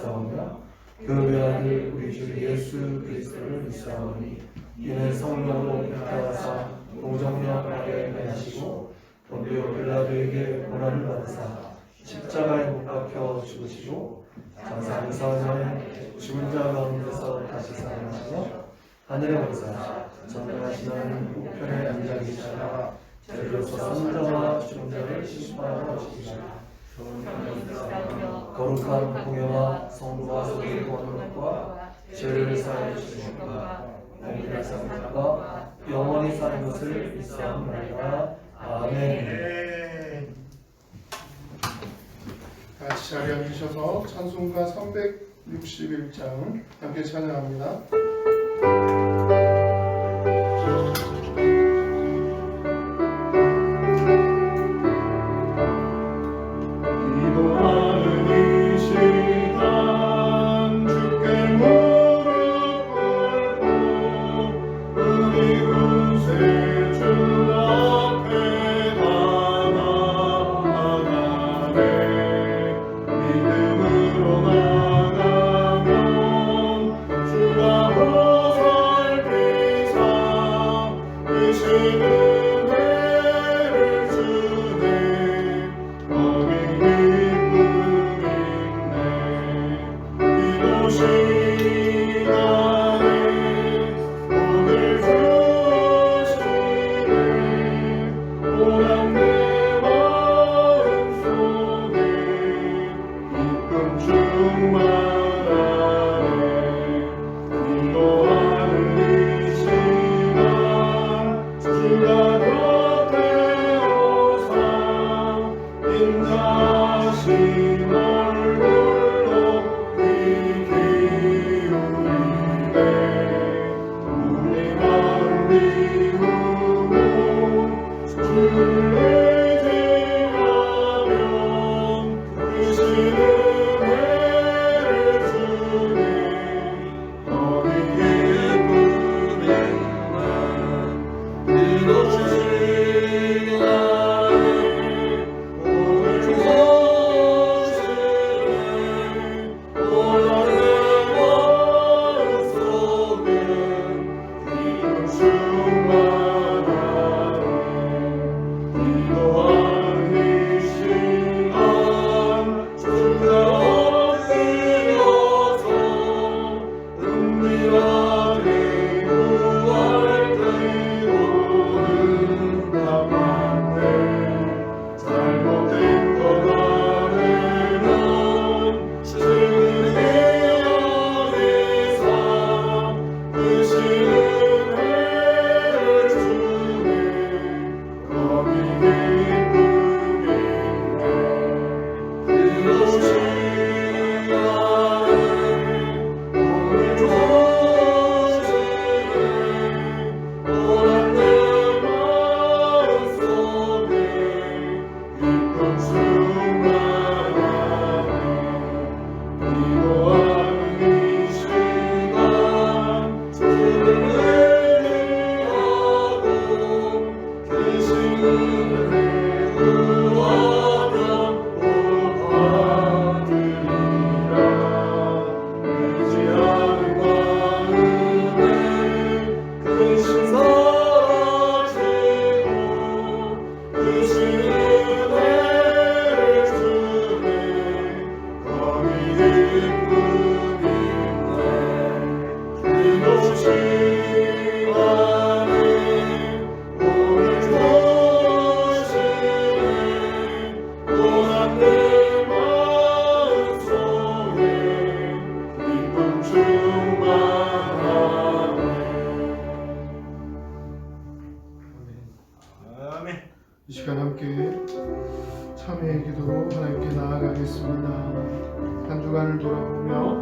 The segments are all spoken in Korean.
믿사오며 그 외아들 우리 주 예수 그리스도를 믿사오니 이는 성령으로 잉타하사 공정령 아래에 하시고 본디오 빌라도에게 고난을 받으사 십자가에 못 박혀 죽으시고 장사한 4년에 죽은 자 가운데서 다시 살아나시며 하늘에 올라사 전능하시는 우편에 앉아 계시다가 저리로서 선자와 죽은 자를 심판하러 오시리라. 거룩한 공예와 성부와 속의 구하는 것과 죄를 사하여 주시는 것과 공의를 사는 것과 영원히 사는 것을 믿사옵나이다. 아멘. 다시 자리에 앉으셔서 찬송가 361장 함께 찬양합니다. 이 시간 함께 참회의 기도로 하나님께 나아가겠습니다. 한 주간을 돌아보며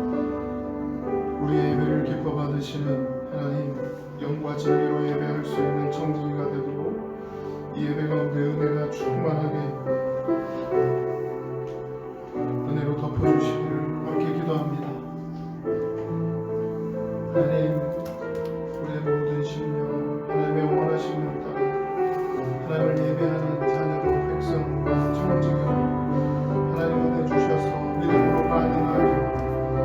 우리의 예배를 기뻐 받으시는 하나님, 영과 진리로 예배할 수 있는 청지기가 되도록 이 예배 가운데 은혜가 충만하게 은혜로 덮어주시기를 함께 기도합니다. 하나님, 우리의 모든 심령, 하나님의 원하시는 따라 하나님을 예배하는 자녀로 백성과 청지기로 하나님 은혜 주셔서 믿음으로 반응하여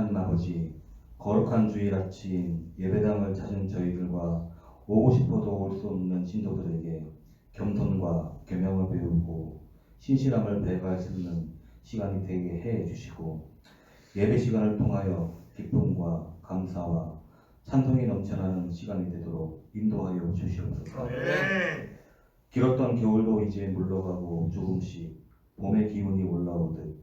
하나님 아버지, 거룩한 주일 아침 예배당을 찾은 저희들과 오고 싶어도 올 수 없는 신도들에게 겸손과 겸양을 배우고 신실함을 배워갈 수 있는 시간이 되게 해 주시고, 예배 시간을 통하여 기쁨과 감사와 찬송이 넘쳐나는 시간이 되도록 인도하여 주시옵소서. 길었던 겨울도 이제 물러가고 조금씩 봄의 기운이 올라오듯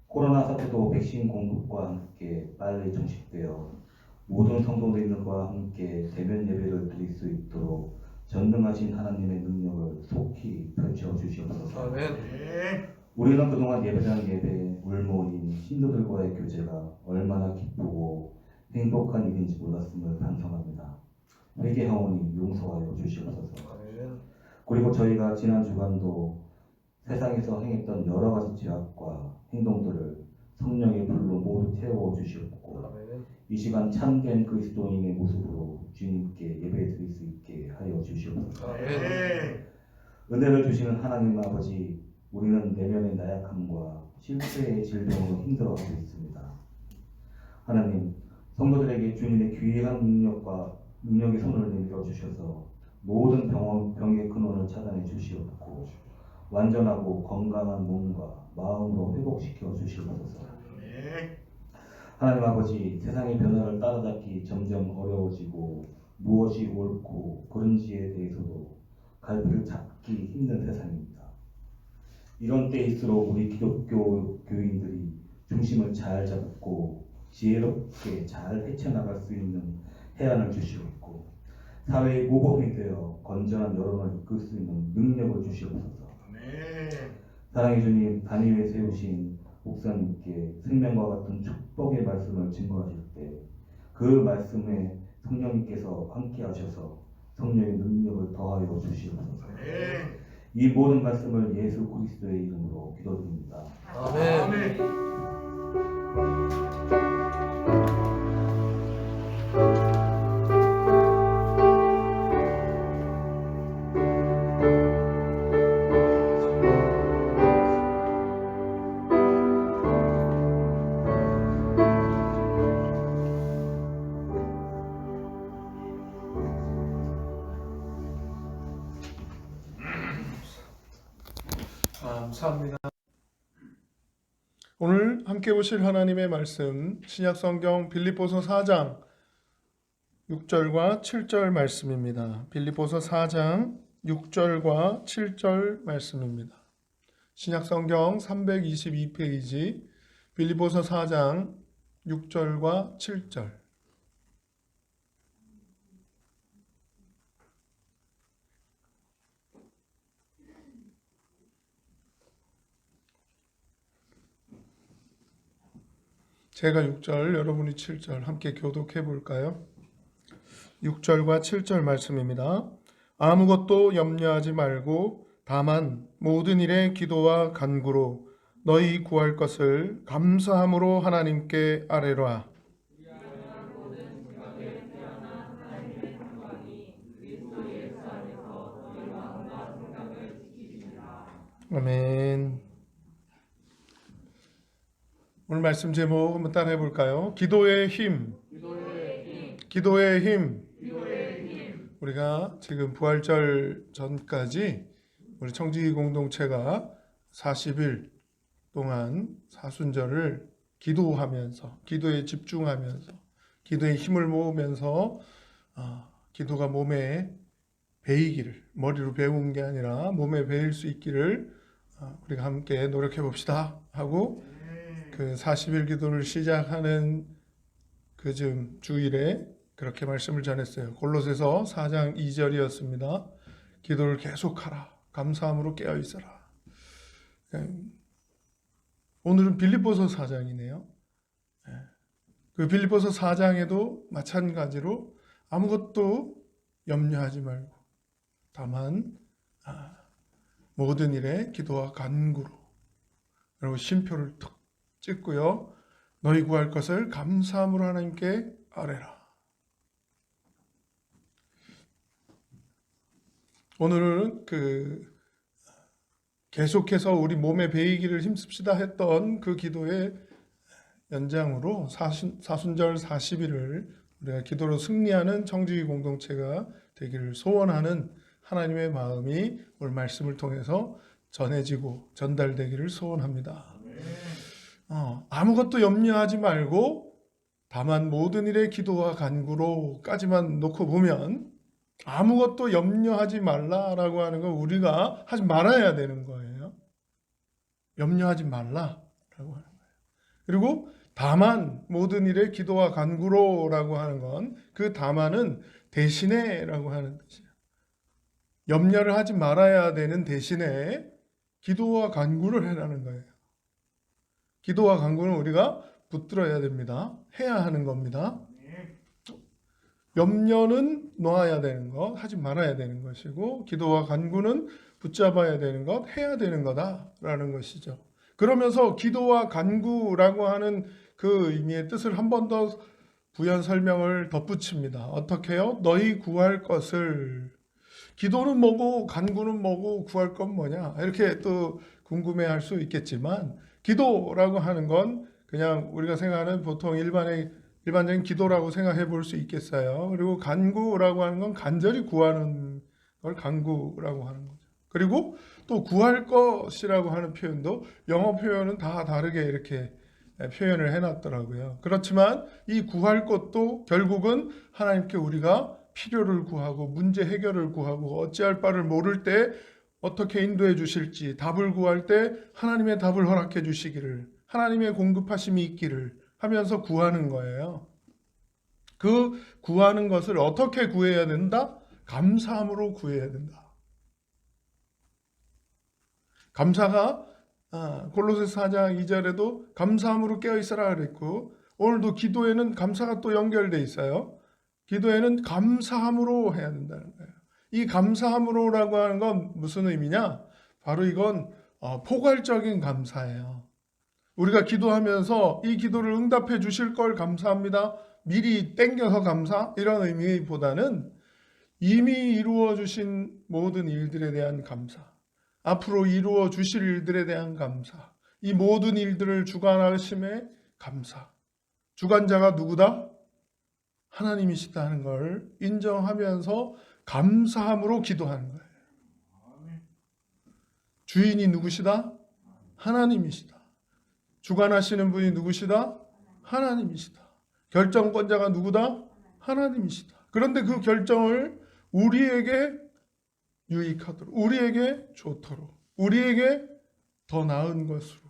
코로나 사태도 백신 공급과 함께 빨리 종식되어 모든 성도들과 함께 대면 예배를 드릴 수 있도록 전능하신 하나님의 능력을 속히 펼쳐 주시옵소서. 우리는 그동안 예배당 예배, 울모임, 신도들과의 교제가 얼마나 기쁘고 행복한 일인지 몰랐음을 반성합니다. 회개하오니 용서하여 주시옵소서. 그리고 저희가 지난 주간도 세상에서 행했던 여러 가지 죄악과 행동들을 성령의 불로 모두 태워 주시옵고, 이 시간 참된 그리스도인의 모습으로 주님께 예배 드릴 수 있게 하여 주시옵소서. 은혜를 주시는 하나님 아버지, 우리는 내면의 나약함과 실패의 질병으로 힘들어하고 있습니다. 하나님, 성도들에게 주님의 귀한 능력의 손을 내밀어 주셔서 모든 병의 근원을 차단해 주시옵고, 완전하고 건강한 몸과 마음으로 회복시켜 주시옵소서. 하나님 아버지, 세상의 변화를 따라잡기 점점 어려워지고 무엇이 옳고 그른지에 대해서도 갈피를 잡기 힘든 세상입니다. 이런 때일수록 우리 기독교 교인들이 중심을 잘 잡고 지혜롭게 잘 헤쳐나갈 수 있는 해안을 주시옵고, 사회의 모범이 되어 건전한 여론을 이끌 수 있는 능력을 주시옵소서. 사랑의 주님, 단위 위에 세우신 목사님께 생명과 같은 축복의 말씀을 증거하실 때 그 말씀에 성령님께서 함께 하셔서 성령의 능력을 더하여 주시옵소서. 이 모든 말씀을 예수 그리스도의 이름으로 기도드립니다. 아멘. 감사합니다. 오늘 함께 보실 하나님의 말씀, 신약성경 빌립보서 4장 6절과 7절 말씀입니다. 빌립보서 4장 6절과 7절 말씀입니다. 신약성경 322페이지 빌립보서 4장 6절과 7절. 제가 6절, 여러분이 7절 함께 교독해 볼까요? 6절과 7절 말씀입니다. 아무것도 염려하지 말고 다만 모든 일에 기도와 간구로 너희 구할 것을 감사함으로 하나님께 아뢰라. 아멘. 오늘 말씀 제목 한번 따라해 볼까요? 기도의 힘. 기도의 힘. 우리가 지금 부활절 전까지 우리 청지기 공동체가 40일 동안 사순절을 기도하면서, 기도에 집중하면서, 기도의 힘을 모으면서 기도가 몸에 배이기를, 머리로 배운 게 아니라 몸에 배일 수 있기를 우리가 함께 노력해 봅시다 하고, 그 40일 기도를 시작하는 그 즈음 주일에 그렇게 말씀을 전했어요. 골로새서 4장 2절이었습니다. 기도를 계속하라. 감사함으로 깨어있어라. 오늘은 빌립보서 4장이네요. 그 빌립보서 4장에도 마찬가지로 아무것도 염려하지 말고 다만 모든 일에 기도와 간구로, 그리고 쉼표를 툭 찍고요. 너희 구할 것을 감사함으로 하나님께 아뢰라. 오늘은 계속해서 우리 몸에 배이기를 힘씁시다 했던 그 기도의 연장으로 사순절 40일을 우리가 기도로 승리하는 청지기 공동체가 되기를 소원하는 하나님의 마음이 오늘 말씀을 통해서 전해지고 전달되기를 소원합니다. 아무것도 염려하지 말고 다만 모든 일에 기도와 간구로까지만 놓고 보면 아무것도 염려하지 말라라고 하는 건 우리가 하지 말아야 되는 거예요. 염려하지 말라라고 하는 거예요. 그리고 다만 모든 일에 기도와 간구로라고 하는 건 그 다만은 대신에라고 하는 뜻이에요. 염려를 하지 말아야 되는 대신에 기도와 간구를 해라는 거예요. 기도와 간구는 우리가 붙들어야 됩니다. 해야 하는 겁니다. 염려는 놓아야 되는 것, 하지 말아야 되는 것이고 기도와 간구는 붙잡아야 되는 것, 해야 되는 거다라는 것이죠. 그러면서 기도와 간구라고 하는 그 의미의 뜻을 한 번 더 부연 설명을 덧붙입니다. 어떻게 해요? 너희 구할 것을. 기도는 뭐고 간구는 뭐고 구할 건 뭐냐 이렇게 또 궁금해할 수 있겠지만 기도라고 하는 건 그냥 우리가 생각하는 보통 일반적인 기도라고 생각해 볼 수 있겠어요. 그리고 간구라고 하는 건 간절히 구하는 걸 간구라고 하는 거죠. 그리고 또 구할 것이라고 하는 표현도 영어 표현은 다 다르게 이렇게 표현을 해놨더라고요. 그렇지만 이 구할 것도 결국은 하나님께 우리가 필요를 구하고 문제 해결을 구하고 어찌할 바를 모를 때 어떻게 인도해 주실지 답을 구할 때 하나님의 답을 허락해 주시기를 하나님의 공급하심이 있기를 하면서 구하는 거예요. 그 구하는 것을 어떻게 구해야 된다? 감사함으로 구해야 된다. 감사가 골로새서 4장 2절에도 감사함으로 깨어있으라 그랬고 오늘도 기도에는 감사가 또 연결돼 있어요. 기도에는 감사함으로 해야 된다는 거예요. 이 감사함으로라고 하는 건 무슨 의미냐? 바로 이건 포괄적인 감사예요. 우리가 기도하면서 이 기도를 응답해 주실 걸 감사합니다. 미리 땡겨서 감사? 이런 의미보다는 이미 이루어 주신 모든 일들에 대한 감사, 앞으로 이루어 주실 일들에 대한 감사, 이 모든 일들을 주관하심에 감사. 주관자가 누구다? 하나님이시다 하는 걸 인정하면서 감사함으로 기도하는 거예요. 주인이 누구시다? 하나님이시다. 주관하시는 분이 누구시다? 하나님이시다. 결정권자가 누구다? 하나님이시다. 그런데 그 결정을 우리에게 유익하도록, 우리에게 좋도록, 우리에게 더 나은 것으로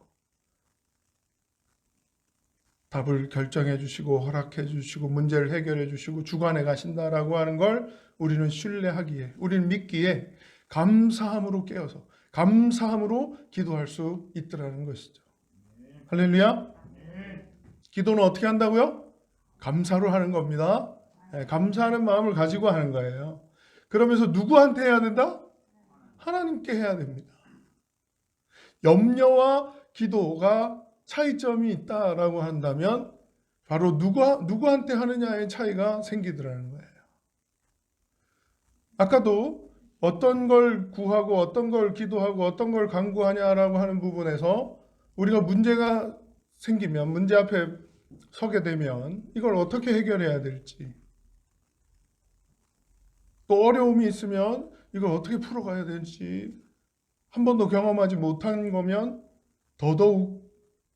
답을 결정해 주시고 허락해 주시고 문제를 해결해 주시고 주관해 가신다라고 하는 걸 우리는 신뢰하기에, 우리는 믿기에 감사함으로 깨어서 감사함으로 기도할 수 있더라는 것이죠. 할렐루야. 기도는 어떻게 한다고요? 감사로 하는 겁니다. 감사하는 마음을 가지고 하는 거예요. 그러면서 누구한테 해야 된다? 하나님께 해야 됩니다. 염려와 기도가 차이점이 있다라고 한다면 바로 누구한테 하느냐의 차이가 생기더라는 거예요. 아까도 어떤 걸 구하고 어떤 걸 기도하고 어떤 걸 간구하냐라고 하는 부분에서 우리가 문제가 생기면 문제 앞에 서게 되면 이걸 어떻게 해결해야 될지 또 어려움이 있으면 이걸 어떻게 풀어가야 될지 한 번도 경험하지 못한 거면 더더욱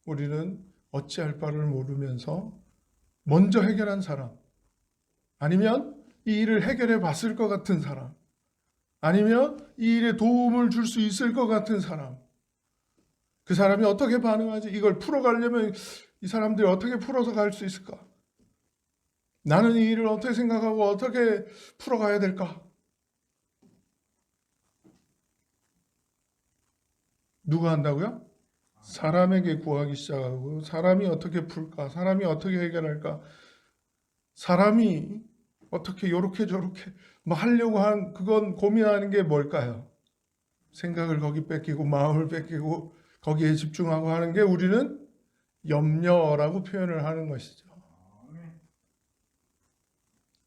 우리는 어찌할 바를 모르면서 먼저 해결한 사람 아니면 이 일을 해결해 봤을 것 같은 사람 아니면 이 일에 도움을 줄 수 있을 것 같은 사람 그 사람이 어떻게 반응하지? 이걸 풀어가려면 이 사람들이 어떻게 풀어서 갈 수 있을까? 나는 이 일을 어떻게 생각하고 어떻게 풀어가야 될까? 누가 한다고요? 사람에게 구하기 시작하고 사람이 어떻게 풀까? 사람이 어떻게 해결할까? 사람이 어떻게 요렇게 저렇게 뭐 하려고 한 그건 고민하는 게 뭘까요? 생각을 거기 뺏기고 마음을 뺏기고 거기에 집중하고 하는 게 우리는 염려라고 표현을 하는 것이죠.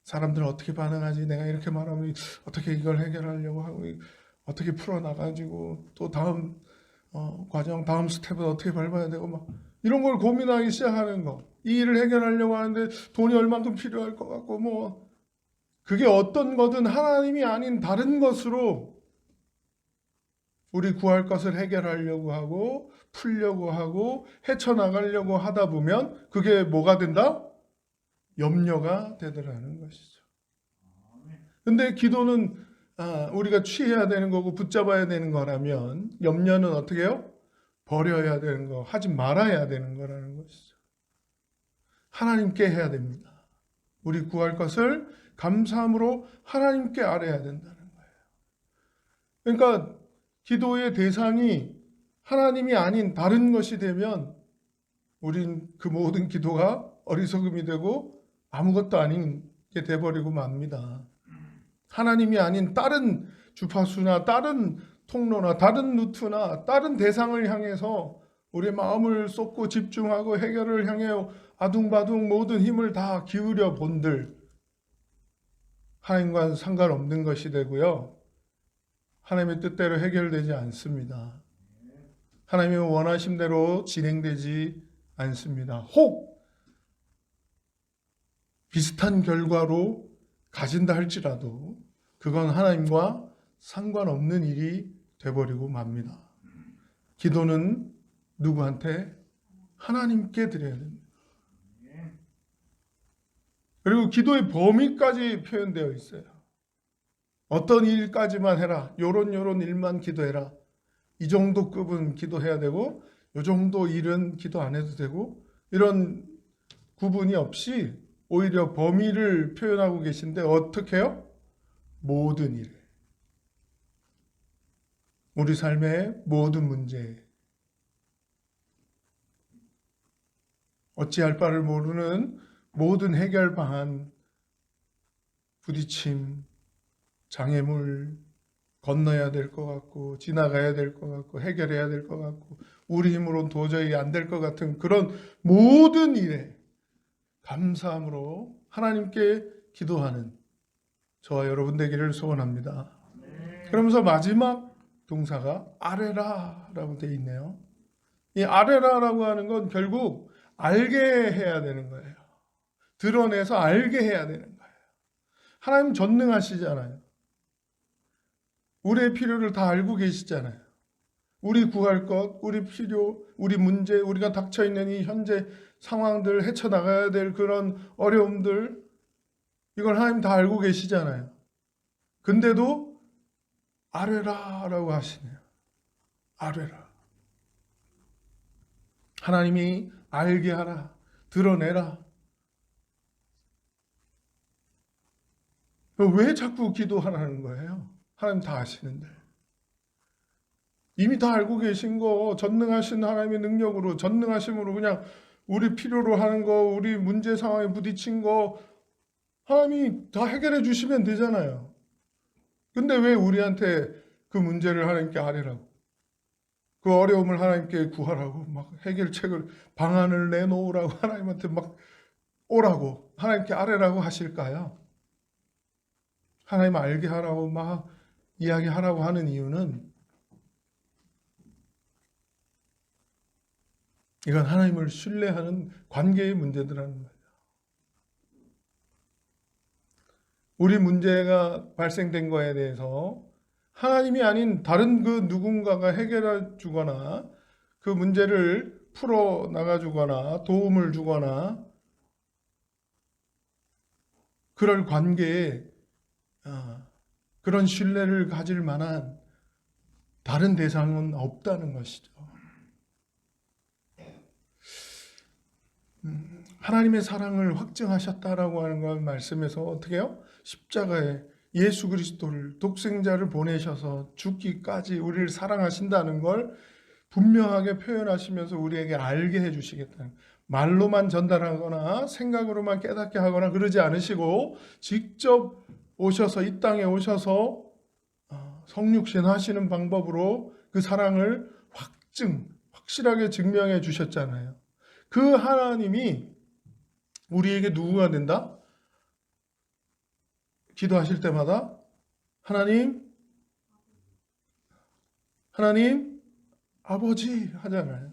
사람들은 어떻게 반응하지? 내가 이렇게 말하면 어떻게 이걸 해결하려고 하고 어떻게 풀어나가지고 또 다음 과정, 다음 스텝은 어떻게 밟아야 되고 막 이런 걸 고민하기 시작하는 거. 이 일을 해결하려고 하는데 돈이 얼만큼 필요할 것 같고 뭐 그게 어떤 거든 하나님이 아닌 다른 것으로 우리 구할 것을 해결하려고 하고 풀려고 하고 헤쳐나가려고 하다 보면 그게 뭐가 된다? 염려가 되더라는 것이죠. 근데 기도는 우리가 취해야 되는 거고 붙잡아야 되는 거라면 염려는 어떻게 해요? 버려야 되는 거, 하지 말아야 되는 거라는 것이죠. 하나님께 해야 됩니다. 우리 구할 것을 감사함으로 하나님께 아뢰야 된다는 거예요. 그러니까 기도의 대상이 하나님이 아닌 다른 것이 되면 우린 그 모든 기도가 어리석음이 되고 아무것도 아닌 게 돼버리고 맙니다. 하나님이 아닌 다른 주파수나 다른 통로나 다른 루트나 다른 대상을 향해서 우리의 마음을 쏟고 집중하고 해결을 향해 아둥바둥 모든 힘을 다 기울여 본들 하나님과는 상관없는 것이 되고요. 하나님의 뜻대로 해결되지 않습니다. 하나님의 원하심대로 진행되지 않습니다. 혹 비슷한 결과로 가진다 할지라도 그건 하나님과 상관없는 일이 돼버리고 맙니다. 기도는 누구한테? 하나님께 드려야 됩니다. 그리고 기도의 범위까지 표현되어 있어요. 어떤 일까지만 해라. 요런 일만 기도해라. 이 정도 급은 기도해야 되고 요 정도 일은 기도 안 해도 되고 이런 구분이 없이 오히려 범위를 표현하고 계신데 어떻게 해요? 모든 일. 우리 삶의 모든 문제. 어찌할 바를 모르는 모든 해결 방안, 부딪힘, 장애물, 건너야 될 것 같고 지나가야 될 것 같고 해결해야 될 것 같고 우리 힘으로는 도저히 안 될 것 같은 그런 모든 일에 감사함으로 하나님께 기도하는 저와 여러분 되기를 소원합니다. 그러면서 마지막 동사가 아뢰라 라고 되어 있네요. 이 아뢰라라고 하는 건 결국 알게 해야 되는 거예요. 드러내서 알게 해야 되는 거예요. 하나님 전능하시잖아요. 우리의 필요를 다 알고 계시잖아요. 우리 구할 것, 우리 필요, 우리 문제, 우리가 닥쳐있는 이 현재 상황들, 헤쳐나가야 될 그런 어려움들 이걸 하나님 다 알고 계시잖아요. 근데도 아뢰라 라고 하시네요. 아뢰라. 하나님이 알게 하라. 드러내라. 왜 자꾸 기도하라는 거예요? 하나님 다 아시는데. 이미 다 알고 계신 거 전능하신 하나님의 능력으로 전능하심으로 그냥 우리 필요로 하는 거 우리 문제 상황에 부딪힌 거 하나님이 다 해결해 주시면 되잖아요. 근데 왜 우리한테 그 문제를 하나님께 아뢰라고 그 어려움을 하나님께 구하라고 막 해결책을 방안을 내놓으라고 하나님한테 막 오라고 하나님께 아뢰라고 하실까요? 하나님 알게 하라고 막 이야기하라고 하는 이유는 이건 하나님을 신뢰하는 관계의 문제들라는 거예요. 우리 문제가 발생된 거에 대해서 하나님이 아닌 다른 그 누군가가 해결해 주거나 그 문제를 풀어 나가 주거나 도움을 주거나 그럴 관계에 그런 신뢰를 가질 만한 다른 대상은 없다는 것이죠. 하나님의 사랑을 확증하셨다라고 하는 건 말씀에서 어떻게 해요? 십자가에 예수 그리스도를 독생자를 보내셔서 죽기까지 우리를 사랑하신다는 걸 분명하게 표현하시면서 우리에게 알게 해주시겠다는 말로만 전달하거나 생각으로만 깨닫게 하거나 그러지 않으시고 직접 오셔서 이 땅에 오셔서 성육신 하시는 방법으로 그 사랑을 확실하게 증명해 주셨잖아요. 그 하나님이 우리에게 누구가 된다? 기도하실 때마다 하나님 아버지 하잖아요.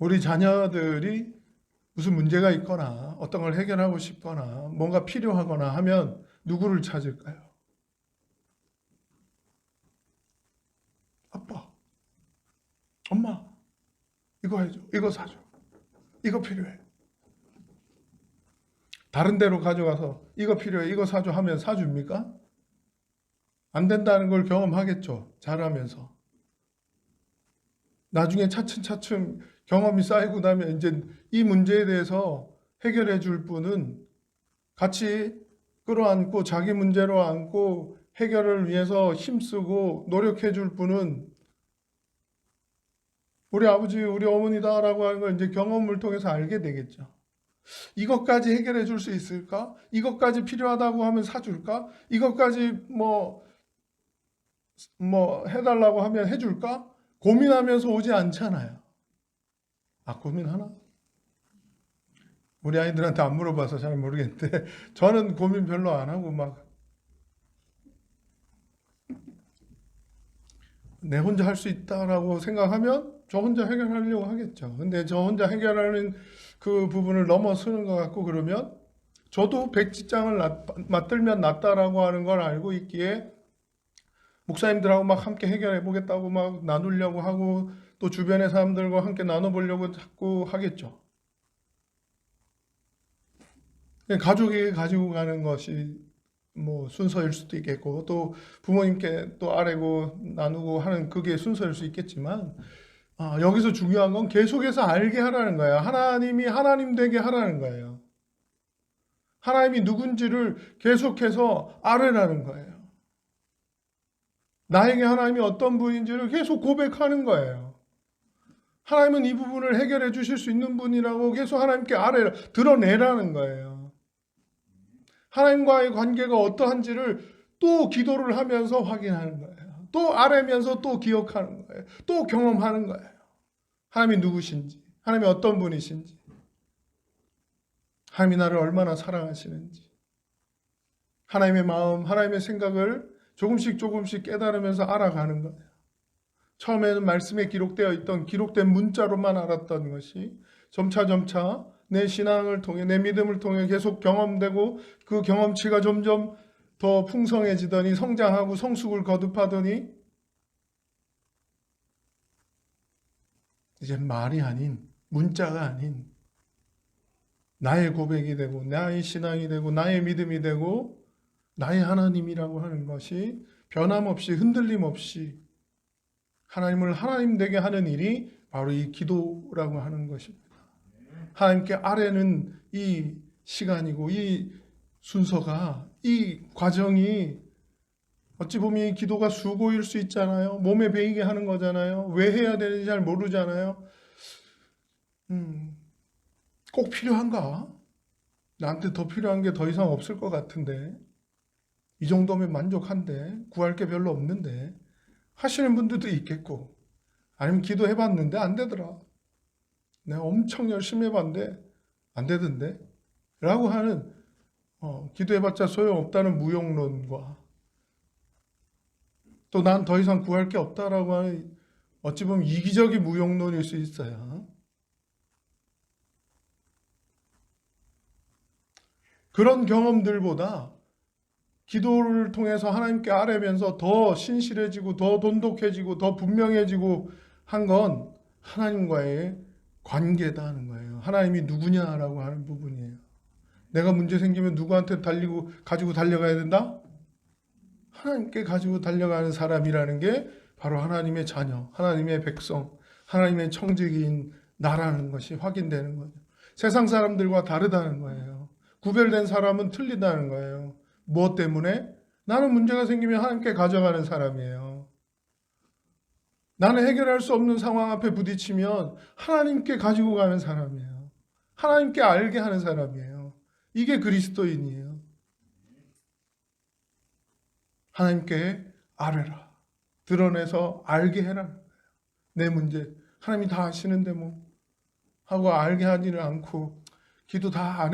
우리 자녀들이 무슨 문제가 있거나 어떤 걸 해결하고 싶거나 뭔가 필요하거나 하면 누구를 찾을까요? 아빠, 엄마, 이거 해줘, 이거 사줘, 이거 필요해. 다른 데로 가져가서 이거 필요해, 이거 사줘 하면 사줍니까? 안 된다는 걸 경험하겠죠. 잘하면서. 나중에 차츰차츰 경험이 쌓이고 나면 이제 이 문제에 대해서 해결해 줄 분은 같이 끌어안고 자기 문제로 안고 해결을 위해서 힘쓰고 노력해 줄 분은 우리 아버지, 우리 어머니다라고 하는 걸 이제 경험을 통해서 알게 되겠죠. 이것까지 해결해 줄 수 있을까? 이것까지 필요하다고 하면 사줄까? 이것까지 뭐 해달라고 하면 해줄까? 고민하면서 오지 않잖아요. 아, 고민하나? 우리 아이들한테 안 물어봐서 잘 모르겠는데 저는 고민 별로 안 하고 막 내 혼자 할 수 있다라고 생각하면 저 혼자 해결하려고 하겠죠. 근데 저 혼자 해결하는 그 부분을 넘어서는 것 같고 그러면 저도 백지장을 맞들면 낫다라고 하는 걸 알고 있기에 목사님들하고 막 함께 해결해 보겠다고 막 나누려고 하고 또 주변의 사람들과 함께 나눠보려고 자꾸 하겠죠. 가족이 가지고 가는 것이 뭐 순서일 수도 있겠고 또 부모님께 또 아뢰고 나누고 하는 그게 순서일 수 있겠지만 여기서 중요한 건 계속해서 알게 하라는 거예요. 하나님이 하나님 되게 하라는 거예요. 하나님이 누군지를 계속해서 알으라는 거예요. 나에게 하나님이 어떤 분인지를 계속 고백하는 거예요. 하나님은 이 부분을 해결해 주실 수 있는 분이라고 계속 하나님께 드러내라는 거예요. 하나님과의 관계가 어떠한지를 또 기도를 하면서 확인하는 거예요. 또 알면서 또 기억하는 거예요. 또 경험하는 거예요. 하나님이 누구신지, 하나님이 어떤 분이신지, 하나님이 나를 얼마나 사랑하시는지, 하나님의 마음, 하나님의 생각을 조금씩 깨달으면서 알아가는 거예요. 처음에는 말씀에 기록되어 있던 기록된 문자로만 알았던 것이 점차 내 신앙을 통해 내 믿음을 통해 계속 경험되고 그 경험치가 점점 더 풍성해지더니 성장하고 성숙을 거듭하더니 이제 말이 아닌 문자가 아닌 나의 고백이 되고 나의 신앙이 되고 나의 믿음이 되고 나의 하나님이라고 하는 것이 변함없이 흔들림 없이 하나님을 하나님 되게 하는 일이 바로 이 기도라고 하는 것입니다. 하나님께 아뢰는 이 시간이고 이 순서가 이 과정이 어찌 보면 이 기도가 수고일 수 있잖아요. 몸에 배이게 하는 거잖아요. 왜 해야 되는지 잘 모르잖아요. 꼭 필요한가? 나한테 더 필요한 게 더 이상 없을 것 같은데 이 정도면 만족한데 구할 게 별로 없는데 하시는 분들도 있겠고 아니면 기도해봤는데 안 되더라. 내가 엄청 열심히 해봤는데 안 되던데 라고 하는 기도해봤자 소용없다는 무용론과 또 난 더 이상 구할 게 없다라고 하는 어찌 보면 이기적인 무용론일 수 있어요. 그런 경험들보다 기도를 통해서 하나님께 아뢰면서 더 신실해지고 더 돈독해지고 더 분명해지고 한 건 하나님과의 관계다 하는 거예요. 하나님이 누구냐라고 하는 부분이에요. 내가 문제 생기면 누구한테 가지고 달려가야 된다? 하나님께 가지고 달려가는 사람이라는 게 바로 하나님의 자녀, 하나님의 백성, 하나님의 청지기인 나라는 것이 확인되는 거죠. 세상 사람들과 다르다는 거예요. 구별된 사람은 틀리다는 거예요. 무엇 때문에? 나는 문제가 생기면 하나님께 가져가는 사람이에요. 나는 해결할 수 없는 상황 앞에 부딪히면 하나님께 가지고 가는 사람이에요. 하나님께 알게 하는 사람이에요. 이게 그리스도인이에요. 하나님께 아뢰라. 드러내서 알게 해라. 내 문제. 하나님이 다 아시는데 뭐 하고 알게 하지를 않고 기도 다 안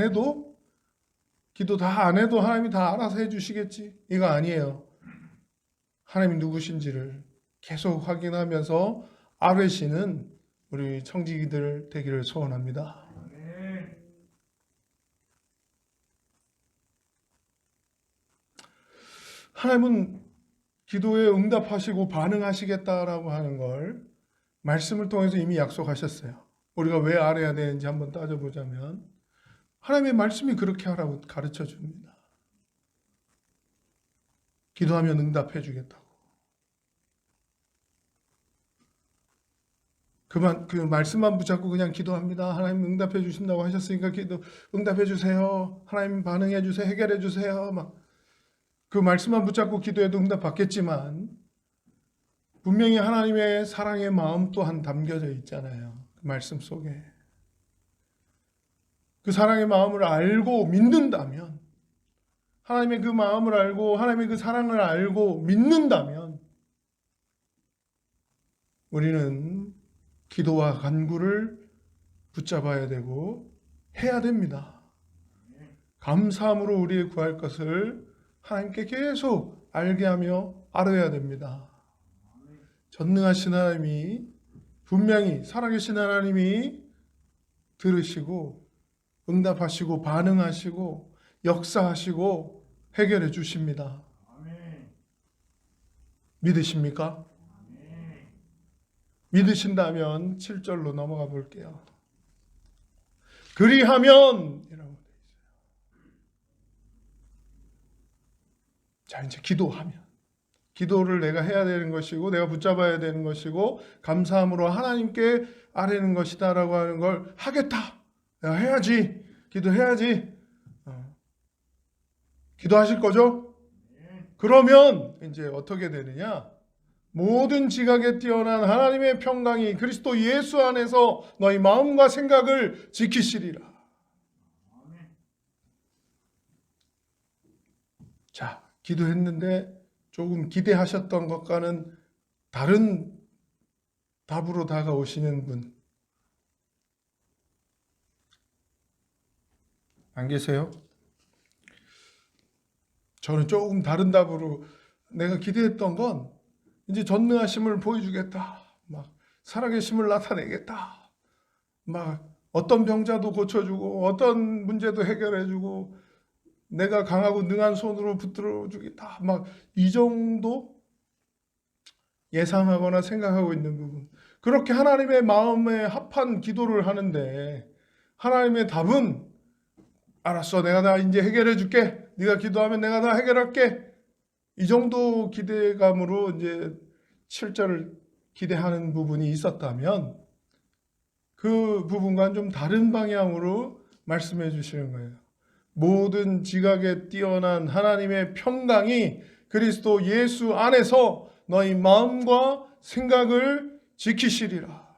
해도 하나님이 다 알아서 해주시겠지. 이거 아니에요. 하나님이 누구신지를 계속 확인하면서 아뢰시는 우리 청지기들 되기를 소원합니다. 하나님은 기도에 응답하시고 반응하시겠다라고 하는 걸 말씀을 통해서 이미 약속하셨어요. 우리가 왜 알아야 되는지 한번 따져보자면 하나님의 말씀이 그렇게 하라고 가르쳐 줍니다. 기도하면 응답해 주겠다고. 그 말씀만 붙잡고 그냥 기도합니다. 하나님 응답해 주신다고 하셨으니까 응답해 주세요. 하나님 반응해 주세요. 해결해 주세요. 막 그 말씀만 붙잡고 기도해도 응답 받겠지만 분명히 하나님의 사랑의 마음 또한 담겨져 있잖아요. 그 말씀 속에. 그 사랑의 마음을 알고 믿는다면, 하나님의 그 마음을 알고 하나님의 그 사랑을 알고 믿는다면 우리는 기도와 간구를 붙잡아야 되고 해야 됩니다. 감사함으로 우리의 구할 것을 하나님께 계속 알게 하며 알아야 됩니다. 전능하신 하나님이, 분명히 살아계신 하나님이 들으시고 응답하시고 반응하시고 역사하시고 해결해 주십니다. 믿으십니까? 믿으신다면 7절로 넘어가 볼게요. 그리하면 이라고 돼 있어요. 자, 이제 기도를 내가 해야 되는 것이고 내가 붙잡아야 되는 것이고 감사함으로 하나님께 아뢰는 것이다라고 하는 걸 하겠다. 내가 해야지. 기도해야지. 기도하실 거죠? 그러면 이제 어떻게 되느냐? 모든 지각에 뛰어난 하나님의 평강이 그리스도 예수 안에서 너희 마음과 생각을 지키시리라. 자, 기도했는데 조금 기대하셨던 것과는 다른 답으로 다가오시는 분 안 계세요? 저는 조금 다른 답으로 내가 기대했던 건 이제 전능하심을 보여주겠다. 막 살아계심을 나타내겠다. 막 어떤 병자도 고쳐주고 어떤 문제도 해결해주고 내가 강하고 능한 손으로 붙들어주겠다. 막 이 정도 예상하거나 생각하고 있는 부분. 그렇게 하나님의 마음에 합한 기도를 하는데 하나님의 답은 알았어. 내가 다 이제 해결해 줄게. 네가 기도하면 내가 다 해결할게. 이 정도 기대감으로 이제 7절을 기대하는 부분이 있었다면 그 부분과는 좀 다른 방향으로 말씀해 주시는 거예요. 모든 지각에 뛰어난 하나님의 평강이 그리스도 예수 안에서 너희 마음과 생각을 지키시리라.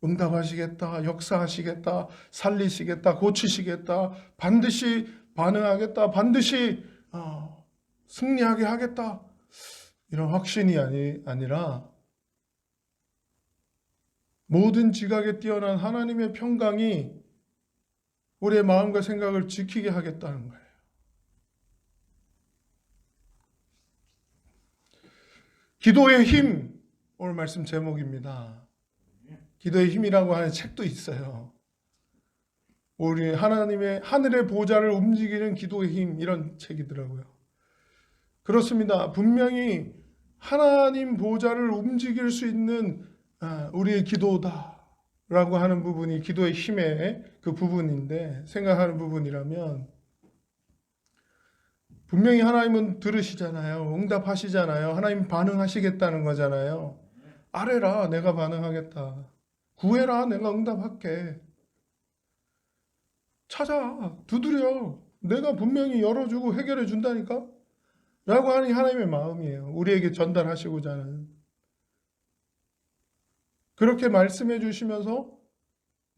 응답하시겠다, 역사하시겠다, 살리시겠다, 고치시겠다, 반드시 반응하겠다, 반드시 승리하게 하겠다. 이런 확신이 아니라 모든 지각에 뛰어난 하나님의 평강이 우리의 마음과 생각을 지키게 하겠다는 거예요. 기도의 힘, 오늘 말씀 제목입니다. 기도의 힘이라고 하는 책도 있어요. 우리 하나님의 하늘의 보좌를 움직이는 기도의 힘, 이런 책이더라고요. 그렇습니다. 분명히 하나님 보좌를 움직일 수 있는 우리의 기도다라고 하는 부분이 기도의 힘의 그 부분인데, 생각하는 부분이라면 분명히 하나님은 들으시잖아요. 응답하시잖아요. 하나님 반응하시겠다는 거잖아요. 아뢰라, 내가 반응하겠다. 구해라, 내가 응답할게. 찾아, 두드려, 내가 분명히 열어주고 해결해 준다니까? 라고 하는 하나님의 마음이에요. 우리에게 전달하시고자 하는. 그렇게 말씀해 주시면서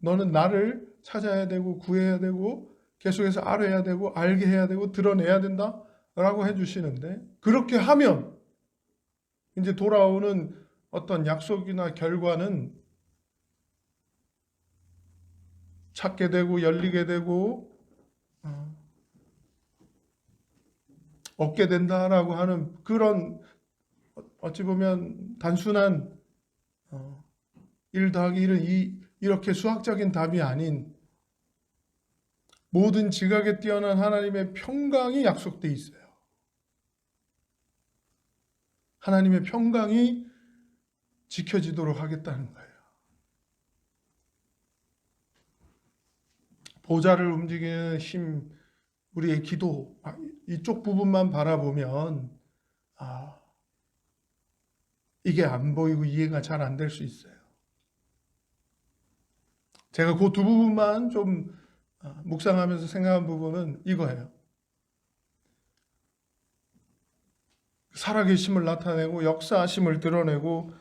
너는 나를 찾아야 되고 구해야 되고 계속해서 알아야 되고 알게 해야 되고 드러내야 된다 라고 해주시는데, 그렇게 하면 이제 돌아오는 어떤 약속이나 결과는 찾게 되고 열리게 되고 얻게 된다라고 하는 그런 어찌 보면 단순한 1 더하기 1은 2 이렇게 수학적인 답이 아닌 모든 지각에 뛰어난 하나님의 평강이 약속되어 있어요. 하나님의 평강이 지켜지도록 하겠다는 거예요. 보좌를 움직이는 힘, 우리의 기도, 이쪽 부분만 바라보면 이게 안 보이고 이해가 잘 안 될 수 있어요. 제가 그 두 부분만 좀 묵상하면서 생각한 부분은 이거예요. 살아계심을 나타내고 역사하심을 드러내고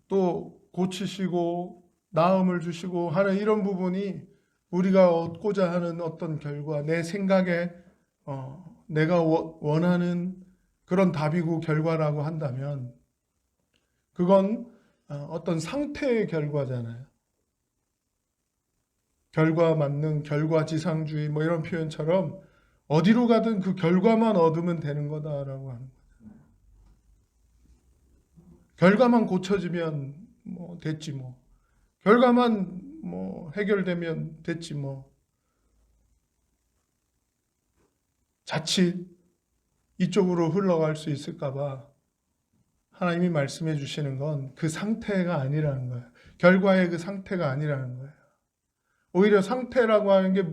또 고치시고 나음을 주시고 하는 이런 부분이 우리가 얻고자 하는 어떤 결과, 내 생각에 내가 원하는 그런 답이고 결과라고 한다면 그건 어떤 상태의 결과잖아요. 결과 만능, 결과지상주의 뭐 이런 표현처럼 어디로 가든 그 결과만 얻으면 되는 거다라고 하는 거죠. 결과만 고쳐지면 뭐 됐지 뭐. 결과만 뭐 해결되면 됐지 뭐. 자칫 이쪽으로 흘러갈 수 있을까 봐 하나님이 말씀해 주시는 건 그 상태가 아니라는 거예요. 결과의 그 상태가 아니라는 거예요. 오히려 상태라고 하는 게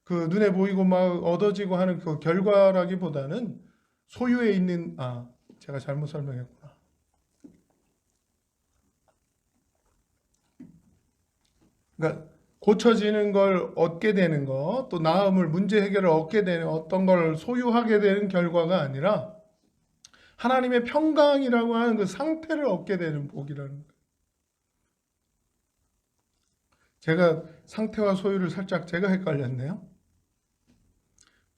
그 눈에 보이고 막 얻어지고 하는 그 결과라기보다는 소유에 있는 제가 잘못 설명했구나. 그러니까 고쳐지는 걸 얻게 되는 거, 또 나음을 문제 해결을 얻게 되는 어떤 걸 소유하게 되는 결과가 아니라 하나님의 평강이라고 하는 그 상태를 얻게 되는 복이라는 거예요. 제가 상태와 소유를 살짝 제가 헷갈렸네요.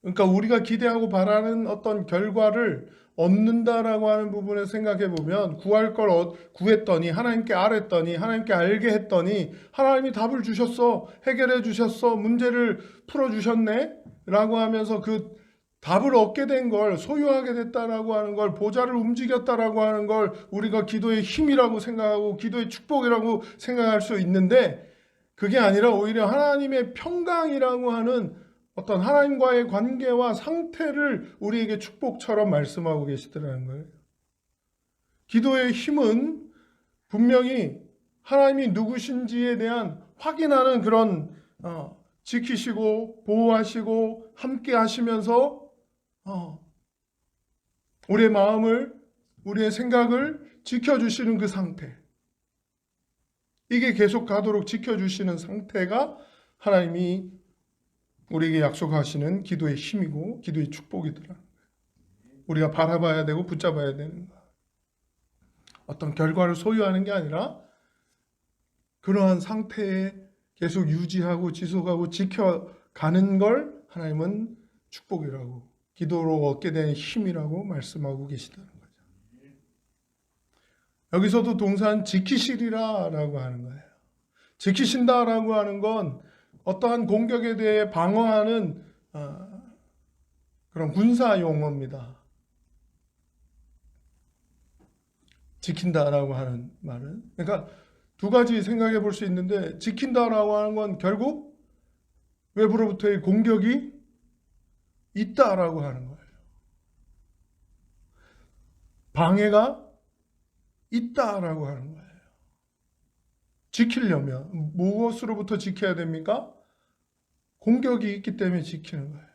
그러니까 우리가 기대하고 바라는 어떤 결과를 얻는다라고 하는 부분을 생각해 보면 구할 걸 구했더니 하나님께 아랬더니 하나님께 알게 했더니 하나님이 답을 주셨어, 해결해 주셨어, 문제를 풀어 주셨네 라고 하면서 그 답을 얻게 된 걸, 소유하게 됐다라고 하는 걸, 보좌를 움직였다라고 하는 걸 우리가 기도의 힘이라고 생각하고 기도의 축복이라고 생각할 수 있는데 그게 아니라 오히려 하나님의 평강이라고 하는 어떤 하나님과의 관계와 상태를 우리에게 축복처럼 말씀하고 계시더라는 거예요. 기도의 힘은 분명히 하나님이 누구신지에 대한 확인하는 그런 지키시고 보호하시고 함께 하시면서 우리의 마음을, 우리의 생각을 지켜주시는 그 상태, 이게 계속 가도록 지켜주시는 상태가 하나님이 우리에게 약속하시는 기도의 힘이고 기도의 축복이더라. 우리가 바라봐야 되고 붙잡아야 되는 거. 어떤 결과를 소유하는 게 아니라 그러한 상태에 계속 유지하고 지속하고 지켜가는 걸 하나님은 축복이라고, 기도로 얻게 된 힘이라고 말씀하고 계시다는 거죠. 여기서도 동사는 지키시리라 라고 하는 거예요. 지키신다라고 하는 건 어떠한 공격에 대해 방어하는 그런 군사 용어입니다. 지킨다라고 하는 말은, 그러니까 두 가지 생각해 볼 수 있는데, 지킨다라고 하는 건 결국 외부로부터의 공격이 있다라고 하는 거예요. 방해가 있다라고 하는 거예요. 지키려면 무엇으로부터 지켜야 됩니까? 공격이 있기 때문에 지키는 거예요.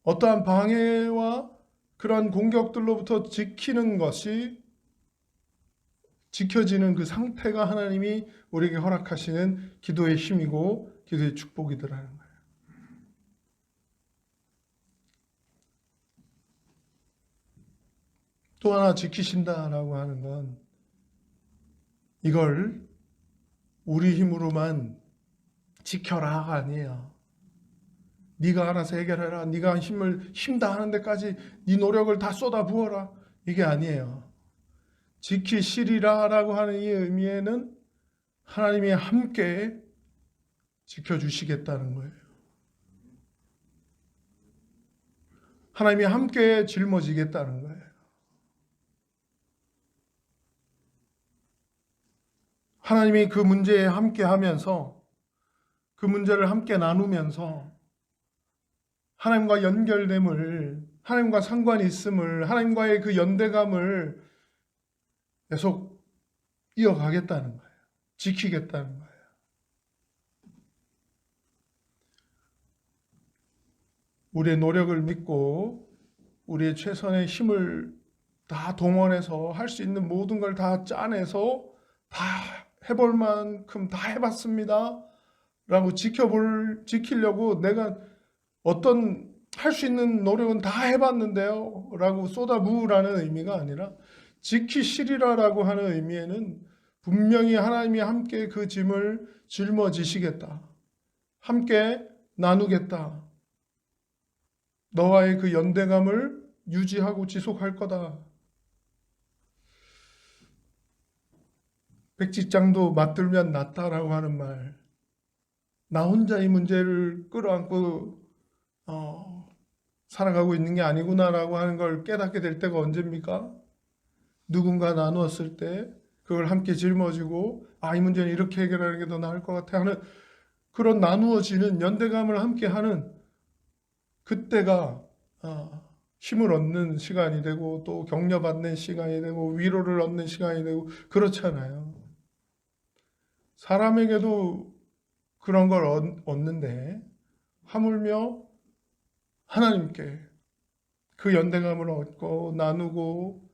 어떠한 방해와 그런 공격들로부터 지키는 것이, 지켜지는 그 상태가 하나님이 우리에게 허락하시는 기도의 힘이고 기도의 축복이더라는 거예요. 또 하나 지키신다라고 하는 건 이걸 우리 힘으로만 지켜라가 아니에요. 네가 알아서 해결해라. 네가 힘 다하는 데까지 네 노력을 다 쏟아 부어라. 이게 아니에요. 지키시리라라고 하는 이 의미에는 하나님이 함께 지켜주시겠다는 거예요. 하나님이 함께 짊어지겠다는 거예요. 하나님이 그 문제에 함께 하면서 그 문제를 함께 나누면서 하나님과 연결됨을, 하나님과 상관이 있음을, 하나님과의 그 연대감을 계속 이어가겠다는 거예요. 지키겠다는 거예요. 우리의 노력을 믿고 우리의 최선의 힘을 다 동원해서 할 수 있는 모든 걸 다 짜내서 다 해볼 만큼 다 해봤습니다 라고 지키려고 내가 어떤 할 수 있는 노력은 다 해봤는데요 라고 쏟아부으라는 의미가 아니라 지키시리라 라고 하는 의미에는 분명히 하나님이 함께 그 짐을 짊어지시겠다, 함께 나누겠다, 너와의 그 연대감을 유지하고 지속할 거다. 백지장도 맞들면 낫다라고 하는 말, 나 혼자 이 문제를 끌어안고 살아가고 있는 게 아니구나라고 하는 걸 깨닫게 될 때가 언제입니까? 누군가 나누었을 때 그걸 함께 짊어지고 이 문제는 이렇게 해결하는 게 더 나을 것 같아 하는 그런 나누어지는 연대감을 함께 하는 그때가 힘을 얻는 시간이 되고 또 격려받는 시간이 되고 위로를 얻는 시간이 되고 그렇잖아요. 사람에게도 그런 걸 얻는데 하물며 하나님께 그 연대감을 얻고 나누고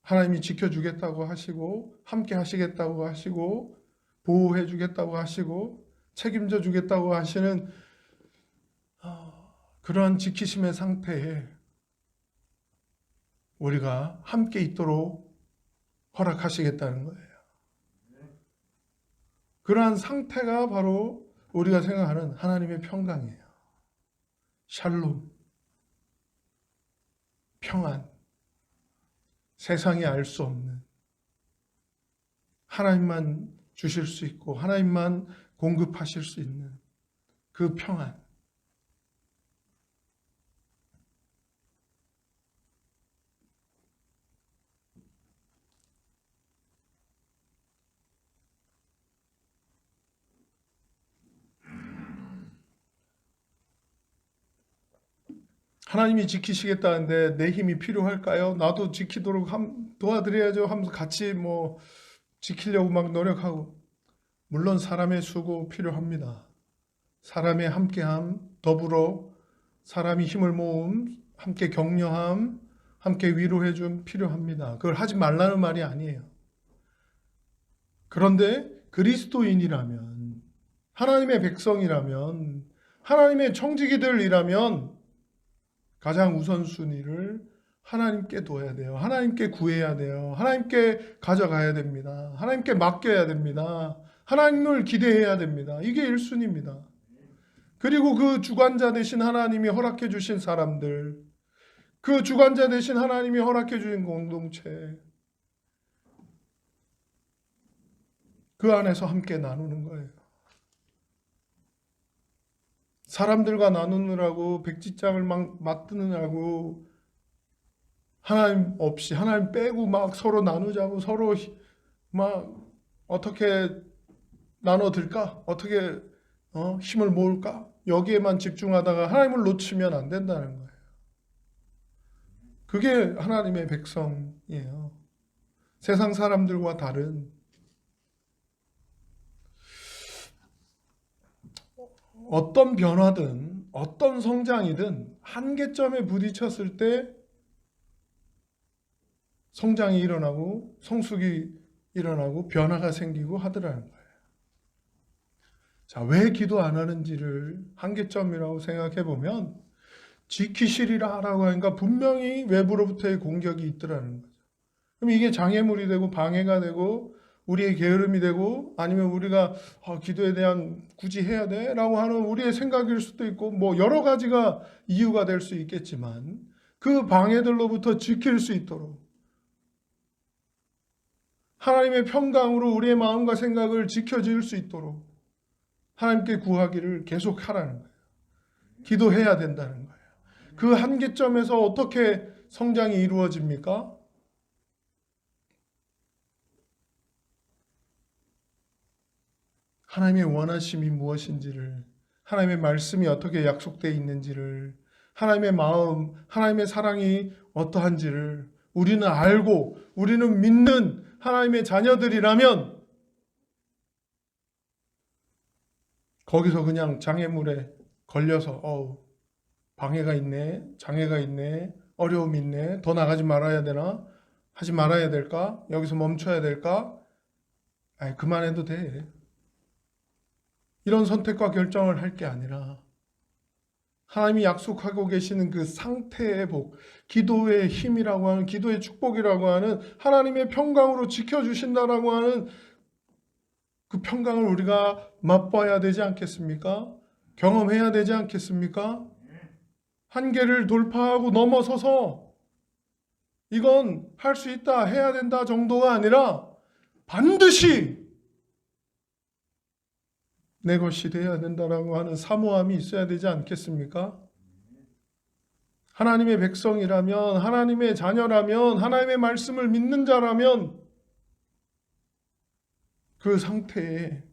하나님이 지켜주겠다고 하시고 함께 하시겠다고 하시고 보호해 주겠다고 하시고 책임져 주겠다고 하시는 그러한 지키심의 상태에 우리가 함께 있도록 허락하시겠다는 거예요. 그러한 상태가 바로 우리가 생각하는 하나님의 평강이에요. 샬롬, 평안, 세상이 알 수 없는, 하나님만 주실 수 있고 하나님만 공급하실 수 있는 그 평안. 하나님이 지키시겠다는데 내 힘이 필요할까요? 나도 지키도록 도와드려야죠 하면서 같이 지키려고 막 노력하고, 물론 사람의 수고 필요합니다. 사람의 함께함, 더불어 사람이 힘을 모음, 함께 격려함, 함께 위로해줌 필요합니다. 그걸 하지 말라는 말이 아니에요. 그런데 그리스도인이라면, 하나님의 백성이라면, 하나님의 청지기들이라면 가장 우선순위를 하나님께 둬야 돼요. 하나님께 구해야 돼요. 하나님께 가져가야 됩니다. 하나님께 맡겨야 됩니다. 하나님을 기대해야 됩니다. 이게 1순위입니다. 그리고 그 주관자 되신 하나님이 허락해 주신 사람들, 그 주관자 되신 하나님이 허락해 주신 공동체, 그 안에서 함께 나누는 거예요. 사람들과 나누느라고 백지장을 막 맞드느라고 하나님 없이, 하나님 빼고 막 서로 나누자고, 서로 막 어떻게 나눠들까? 어떻게 힘을 모을까? 여기에만 집중하다가 하나님을 놓치면 안 된다는 거예요. 그게 하나님의 백성이에요. 세상 사람들과 다른, 어떤 변화든 어떤 성장이든 한계점에 부딪혔을 때 성장이 일어나고 성숙이 일어나고 변화가 생기고 하더라는 거예요. 자, 왜 기도 안 하는지를 한계점이라고 생각해 보면 지키시리라 라고 하니까 분명히 외부로부터의 공격이 있더라는 거죠. 그럼 이게 장애물이 되고 방해가 되고 우리의 게으름이 되고 아니면 우리가 기도에 대한 굳이 해야 돼? 라고 하는 우리의 생각일 수도 있고 여러 가지가 이유가 될 수 있겠지만 그 방해들로부터 지킬 수 있도록 하나님의 평강으로 우리의 마음과 생각을 지켜질 수 있도록 하나님께 구하기를 계속 하라는 거예요. 기도해야 된다는 거예요. 그 한계점에서 어떻게 성장이 이루어집니까? 하나님의 원하심이 무엇인지를, 하나님의 말씀이 어떻게 약속되어 있는지를, 하나님의 마음, 하나님의 사랑이 어떠한지를 우리는 알고 우리는 믿는 하나님의 자녀들이라면 거기서 그냥 장애물에 걸려서 방해가 있네, 장애가 있네, 어려움이 있네, 더 나가지 말아야 되나? 하지 말아야 될까? 여기서 멈춰야 될까? 그만해도 돼. 이런 선택과 결정을 할 게 아니라 하나님이 약속하고 계시는 그 상태의 복, 기도의 힘이라고 하는, 기도의 축복이라고 하는, 하나님의 평강으로 지켜주신다라고 하는 그 평강을 우리가 맛봐야 되지 않겠습니까? 경험해야 되지 않겠습니까? 한계를 돌파하고 넘어서서 이건 할 수 있다, 해야 된다 정도가 아니라 반드시 내 것이 되어야 된다라고 하는 사모함이 있어야 되지 않겠습니까? 하나님의 백성이라면, 하나님의 자녀라면, 하나님의 말씀을 믿는 자라면 그 상태에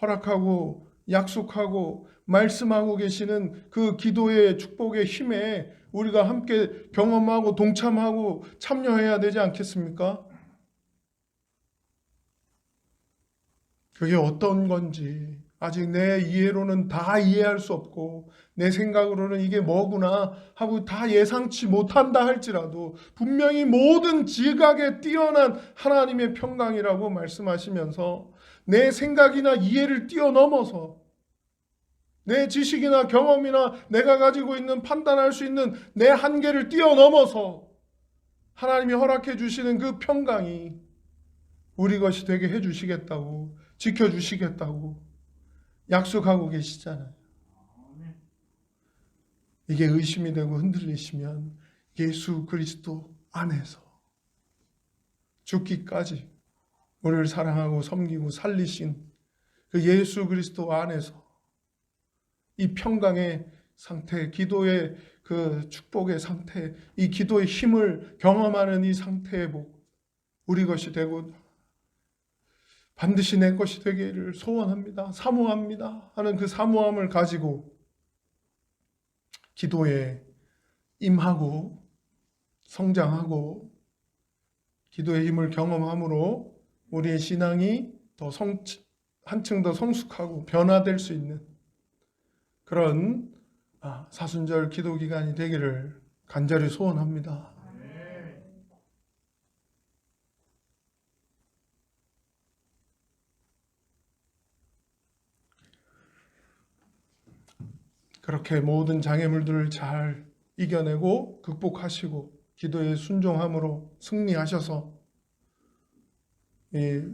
허락하고 약속하고 말씀하고 계시는 그 기도의 축복의 힘에 우리가 함께 경험하고 동참하고 참여해야 되지 않겠습니까? 그게 어떤 건지 아직 내 이해로는 다 이해할 수 없고 내 생각으로는 이게 뭐구나 하고 다 예상치 못한다 할지라도 분명히 모든 지각에 뛰어난 하나님의 평강이라고 말씀하시면서 내 생각이나 이해를 뛰어넘어서 내 지식이나 경험이나 내가 가지고 있는 판단할 수 있는 내 한계를 뛰어넘어서 하나님이 허락해 주시는 그 평강이 우리 것이 되게 해 주시겠다고, 지켜주시겠다고 약속하고 계시잖아요. 이게 의심이 되고 흔들리시면 예수 그리스도 안에서 죽기까지 우리를 사랑하고 섬기고 살리신 그 예수 그리스도 안에서 이 평강의 상태, 기도의 그 축복의 상태, 이 기도의 힘을 경험하는 이 상태의 복, 우리 것이 되고 반드시 내 것이 되기를 소원합니다, 사모합니다 하는 그 사모함을 가지고 기도에 임하고 성장하고 기도의 힘을 경험함으로 우리의 신앙이 더 한층 더 성숙하고 변화될 수 있는 그런 사순절 기도 기간이 되기를 간절히 소원합니다. 그렇게 모든 장애물들을 잘 이겨내고 극복하시고 기도에 순종함으로 승리하셔서 이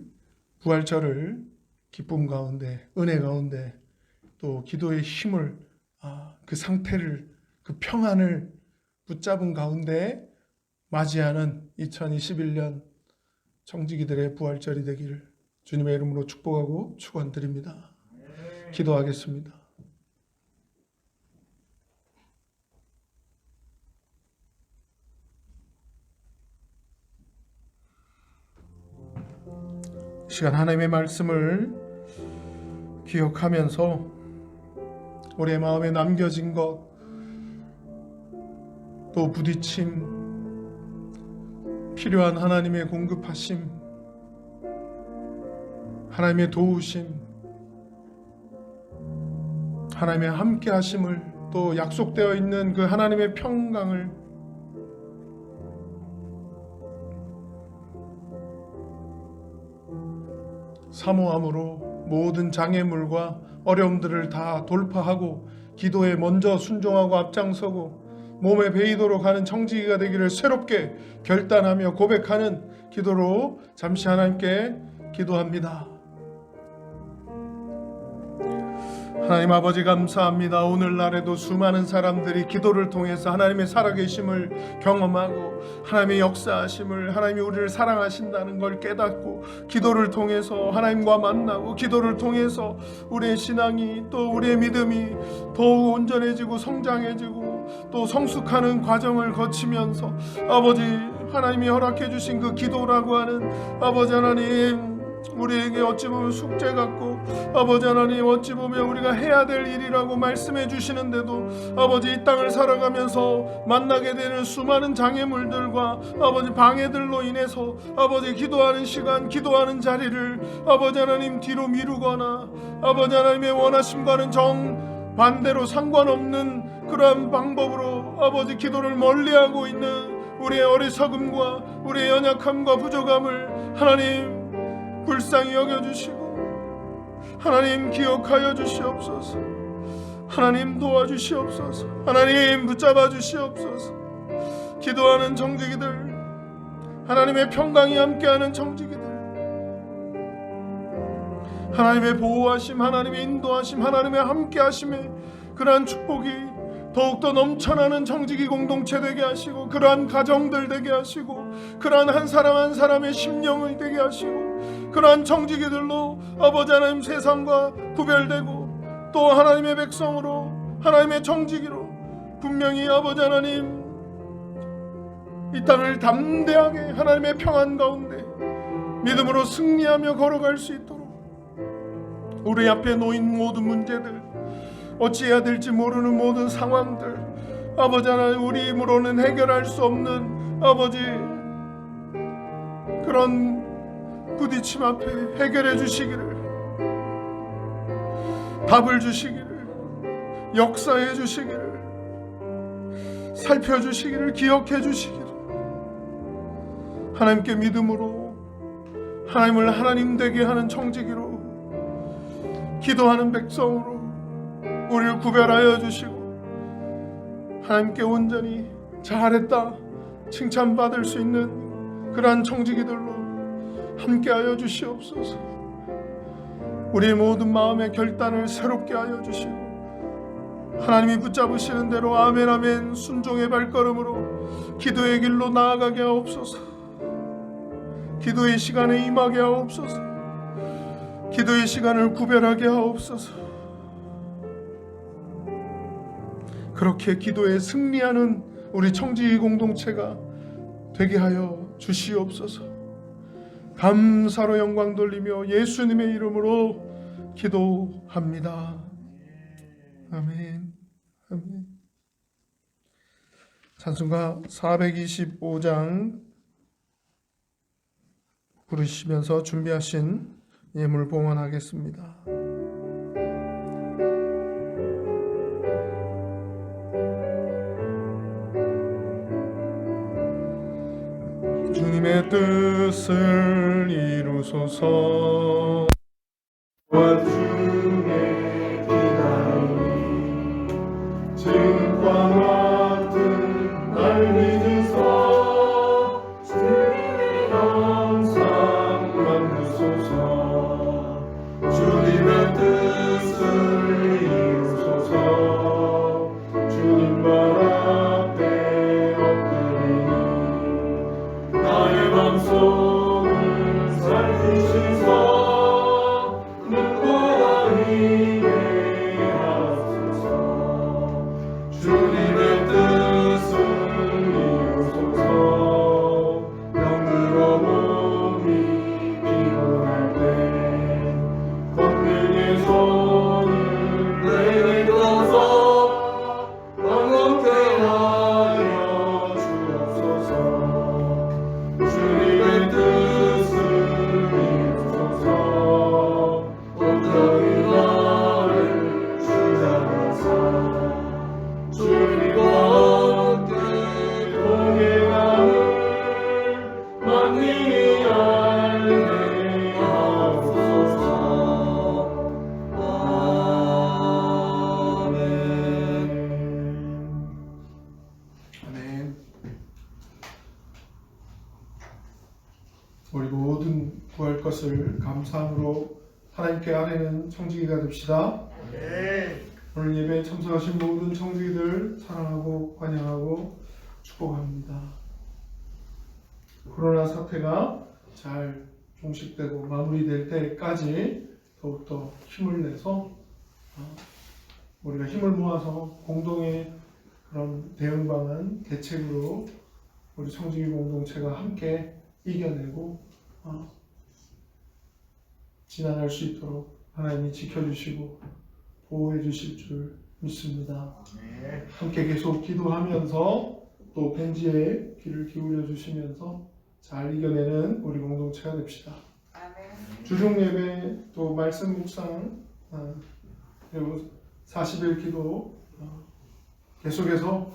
부활절을 기쁨 가운데, 은혜 가운데 또 기도의 힘을, 그 상태를, 그 평안을 붙잡은 가운데 맞이하는 2021년 청지기들의 부활절이 되기를 주님의 이름으로 축복하고 축원드립니다. 기도하겠습니다. 이 시간 하나님의 말씀을 기억하면서 우리의 마음에 남겨진 것, 또 부딪힘, 필요한 하나님의 공급하심, 하나님의 도우심, 하나님의 함께하심을, 또 약속되어 있는 그 하나님의 평강을 사모함으로 모든 장애물과 어려움들을 다 돌파하고 기도에 먼저 순종하고 앞장서고 몸에 베이도록 하는 청지기가 되기를 새롭게 결단하며 고백하는 기도로 잠시 하나님께 기도합니다. 하나님 아버지 감사합니다. 오늘날에도 수많은 사람들이 기도를 통해서 하나님의 살아계심을 경험하고 하나님의 역사하심을, 하나님이 우리를 사랑하신다는 걸 깨닫고 기도를 통해서 하나님과 만나고 기도를 통해서 우리의 신앙이 또 우리의 믿음이 더욱 온전해지고 성장해지고 또 성숙하는 과정을 거치면서 아버지 하나님이 허락해 주신 그 기도라고 하는 아버지 하나님 우리에게 어찌 보면 숙제 같고 아버지 하나님 어찌 보면 우리가 해야 될 일이라고 말씀해 주시는데도 아버지 이 땅을 살아가면서 만나게 되는 수많은 장애물들과 아버지 방해들로 인해서 아버지 기도하는 시간 기도하는 자리를 아버지 하나님 뒤로 미루거나 아버지 하나님의 원하심과는 정반대로 상관없는 그러한 방법으로 아버지 기도를 멀리하고 있는 우리의 어리석음과 우리의 연약함과 부족함을 하나님 불쌍히 여겨주시고 하나님 기억하여 주시옵소서. 하나님 도와주시옵소서. 하나님 붙잡아 주시옵소서. 기도하는 정직이들 하나님의 평강이 함께하는 정직이들 하나님의 보호하심 하나님의 인도하심 하나님의 함께하심에 그러한 축복이 더욱더 넘쳐나는 정직이 공동체 되게 하시고 그러한 가정들 되게 하시고 그러한 한 사람 한 사람의 심령을 되게 하시고 그러한 정직이들로 아버지 하나님 세상과 구별되고 또 하나님의 백성으로 하나님의 정직이로 분명히 아버지 하나님 이 땅을 담대하게 하나님의 평안 가운데 믿음으로 승리하며 걸어갈 수 있도록 우리 앞에 놓인 모든 문제들 어찌해야 될지 모르는 모든 상황들 아버지 하나님 우리 힘으로는 해결할 수 없는 아버지 그런 부딪힘 앞에 해결해 주시기를 답을 주시기를 역사해 주시기를 살펴주시기를 기억해 주시기를 하나님께 믿음으로 하나님을 하나님 되게 하는 청지기로 기도하는 백성으로 우리를 구별하여 주시고 하나님께 온전히 잘했다 칭찬받을 수 있는 그러한 청지기들로 함께하여 주시옵소서. 우리의 모든 마음의 결단을 새롭게 하여 주시고 하나님이 붙잡으시는 대로 아멘 아멘 순종의 발걸음으로 기도의 길로 나아가게 하옵소서. 기도의 시간에 임하게 하옵소서. 기도의 시간을 구별하게 하옵소서. 그렇게 기도에 승리하는 우리 청지 공동체가 되게 하여 주시옵소서. 감사로 영광 돌리며 예수님의 이름으로 기도합니다. 아멘. 아멘. 찬송가 425장 부르시면서 준비하신 예물 봉헌하겠습니다. 주님의 뜻을 이루소서. 중에 기다리니 증과 같은 날 믿으소. 주님의 영상 만드소서. 주님의 뜻을 이루소서. 주님 발 앞에 엎드리니 나의 맘속을 살피시소. 주님의 뜻을 이루소서. 병들어 몸이 피곤할 때 권능의 손을 내게 떠서 방언케 하여 주옵소서. 주님의 뜻을 이루소서. 온전히 나를 주장하사 주님과 함께 동행함을 만민이 알게 하옵소서. 아멘. 아멘. 우리 모든 구할 것을 감사함으로 하나님께 아뢰는 청지기가 됩시다. 오늘 예배에 참석하신 모든 청지기들 사랑하고 환영하고 축복합니다. 코로나 사태가 잘 종식되고 마무리될 때까지 더욱더 힘을 내서 우리가 힘을 모아서 공동의 그런 대응 방안 대책으로 우리 청지기 공동체가 함께 이겨내고 지나갈 수 있도록 하나님이 지켜주시고 보호해 주실 줄 믿습니다. 함께 계속 기도하면서 또 벤지에 귀를 기울여 주시면서 잘 이겨내는 우리 공동체가 됩시다. 주중 예배 또 말씀 묵상 그리고 40일 기도 계속해서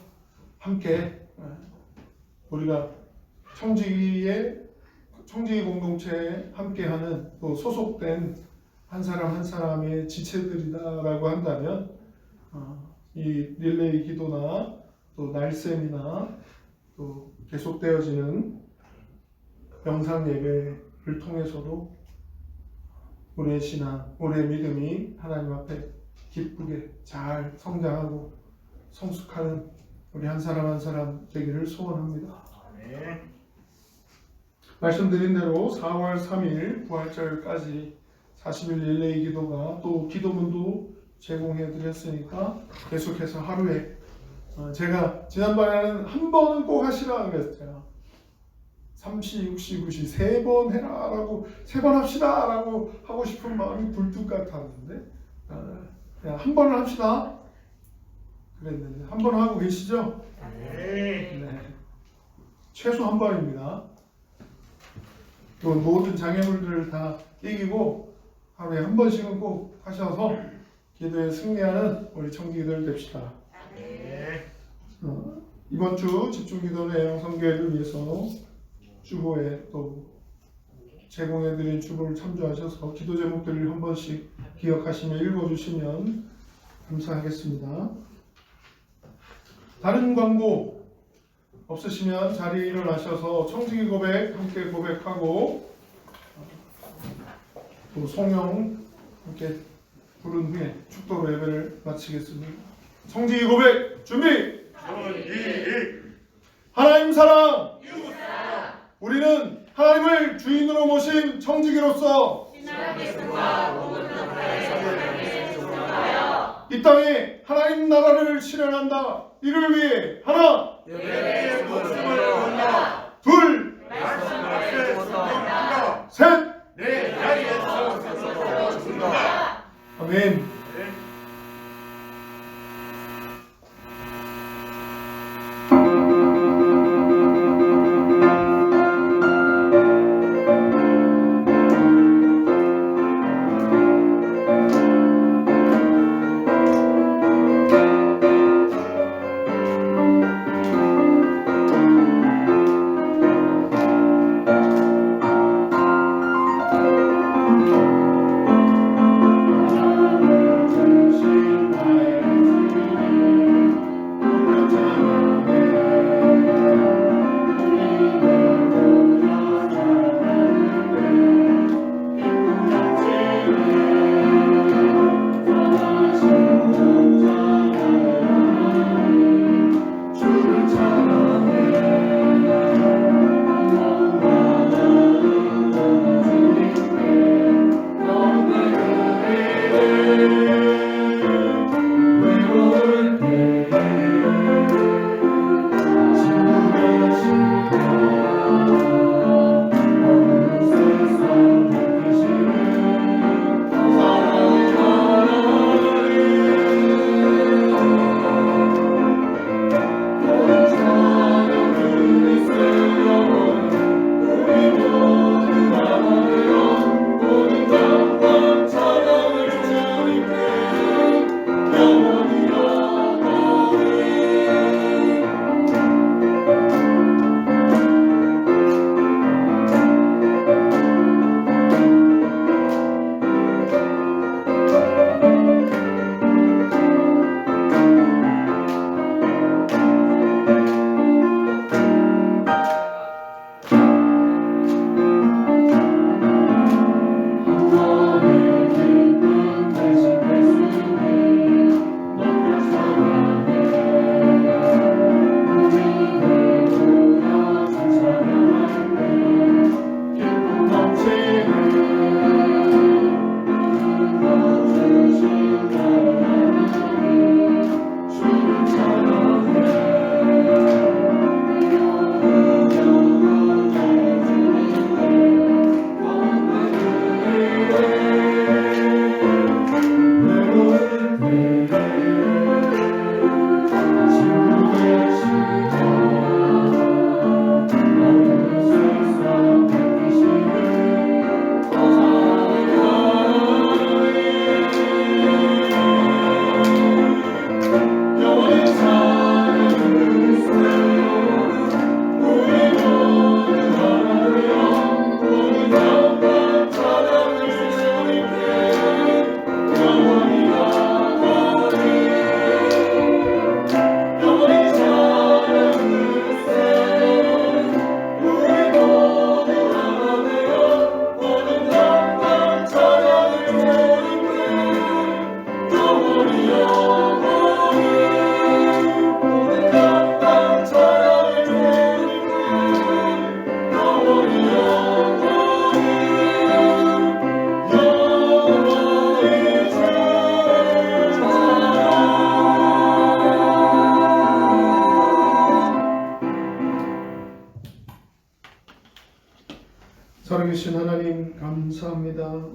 함께 우리가 청지기 공동체에 함께하는 또 소속된 한 사람 한 사람의 지체들이다라고 한다면 이 릴레이 기도나 또 날샘이나 또 계속되어지는 영상 예배를 통해서도 우리의 신앙, 우리의 믿음이 하나님 앞에 기쁘게 잘 성장하고 성숙하는 우리 한 사람 한 사람 되기를 소원합니다. 말씀드린 대로 4월 3일 부활절까지 40일 릴레이 기도가 또 기도문도 제공해 드렸으니까 계속해서 하루에 제가 지난번에는 한 번은 꼭 하시라 그랬어요. 3시, 6시, 9시 3번 해라 라고 3번 합시다 라고 하고 싶은 마음이 불뚝 같았는데 그냥 한 번을 합시다 그랬는데 한 번 하고 계시죠? 네. 최소 한 번입니다. 또 모든 장애물들을 다 이기고 하루에 한 번씩은 꼭 하셔서 기도에 승리하는 우리 청지기들 됩시다. 이번 주 집중기도는 애양성교회를 위해서 주보에 또 제공해드린 주보를 참조하셔서 기도 제목들을 한 번씩 기억하시며 읽어주시면 감사하겠습니다. 다른 광고 없으시면 자리에 일어나셔서 청지기 고백 함께 고백하고 또 송영 함께 부른 후에 축도로 예배를 마치겠습니다. 청지기 고백 준비! 하나님 사랑! 우리는 하나님을 주인으로 모신 청지기로서 이 땅에 하나님 나라를 실현한다. 이를 위해 하나, 둘, 셋, 아멘.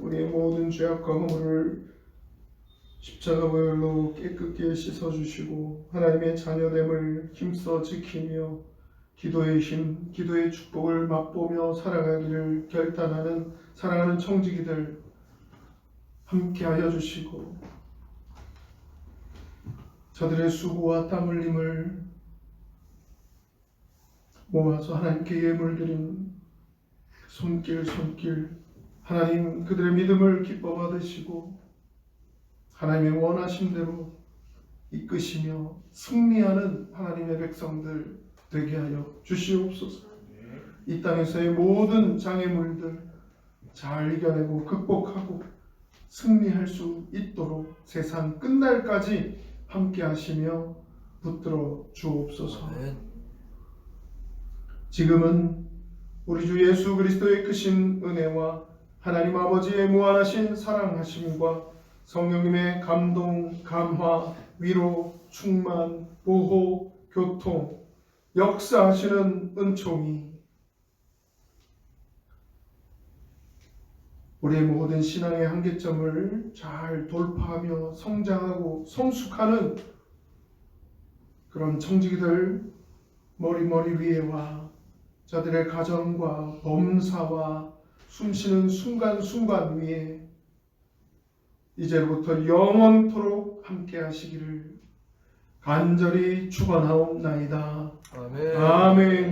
우리의 모든 죄악과 허물을 십자가 보혈로 깨끗게 씻어주시고 하나님의 자녀됨을 힘써 지키며 기도의 힘, 기도의 축복을 맛보며 살아가기를 결단하는 사랑하는 청지기들 함께하여 주시고 저들의 수고와 땀 흘림을 모아서 하나님께 예물드린 손길 하나님 그들의 믿음을 기뻐 받으시고 하나님의 원하심대로 이끄시며 승리하는 하나님의 백성들 되게 하여 주시옵소서. 이 땅에서의 모든 장애물들 잘 이겨내고 극복하고 승리할 수 있도록 세상 끝날까지 함께 하시며 붙들어 주옵소서. 지금은 우리 주 예수 그리스도의 크신 은혜와 하나님 아버지의 무한하신 사랑하심과 성령님의 감동, 감화, 위로, 충만, 보호, 교통, 역사하시는 은총이 우리의 모든 신앙의 한계점을 잘 돌파하며 성장하고 성숙하는 그런 청지기들 머리 위에와 저들의 가정과 범사와 숨쉬는 순간순간 위에 이제부터 영원토록 함께 하시기를 간절히 축원하옵나이다. 아멘. 아멘.